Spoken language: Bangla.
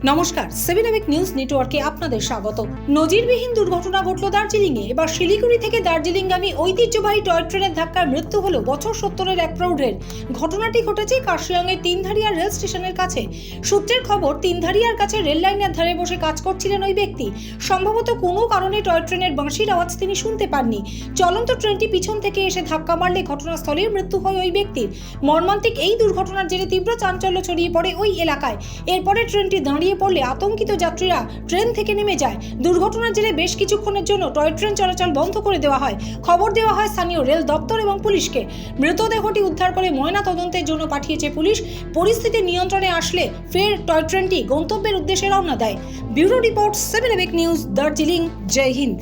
নমস্কার, 7 নিউজ নেটওয়ার্কে আপনাদের স্বাগত। নজিরবিহীন দুর্ঘটনা ঘটল দার্জিলিংয়ে। এবার শিলিগুড়ি থেকে দার্জিলিংগামী ঐতিহ্যবাহী টয় ট্রেনের ধাক্কায় মৃত্যু হলো বছর ৭০'এর এক প্রৌঢ়ের। ঘটনাটি ঘটেছে কার্শিয়াংয়ের তিনধারিয়া রেল স্টেশনের কাছে। সূত্রের খবর, তিনধারিয়ার কাছে রেল লাইনের ধারে বসে কাজ করছিলেন ওই ব্যক্তি। সম্ভবত কোনো কারণে টয় ট্রেনের বাঁশির আওয়াজ তিনি শুনতে পাননি। চলন্ত ট্রেনটি পিছন থেকে এসে ধাক্কা মারলে ঘটনাস্থলেই মৃত্যু হয় ওই ব্যক্তির। মর্মান্তিক এই দুর্ঘটনার জেরে তীব্র চাঞ্চল্য ছড়িয়ে পড়ে ওই এলাকায়। এরপরে ট্রেনটি দাঁড়িয়ে পড়লে আতঙ্কিত যাত্রীরা ট্রেন থেকে নেমে যায়। দুর্ঘটনার জেরে বেশ কিছুক্ষণের জন্য টয় ট্রেন চলাচল বন্ধ করে দেওয়া হয়। খবর দেওয়া হয় স্থানীয় রেল দপ্তর এবং পুলিশকে। মৃতদেহটি উদ্ধার করে ময়না তদন্তের জন্য পাঠিয়েছে পুলিশ। পরিস্থিতি নিয়ন্ত্রণে আসলে ফের টয় ট্রেনটি গন্তব্যের উদ্দেশ্যে রওনা দেয়। Bureau report, 7 news, Darjeeling. জয় হিন্দ।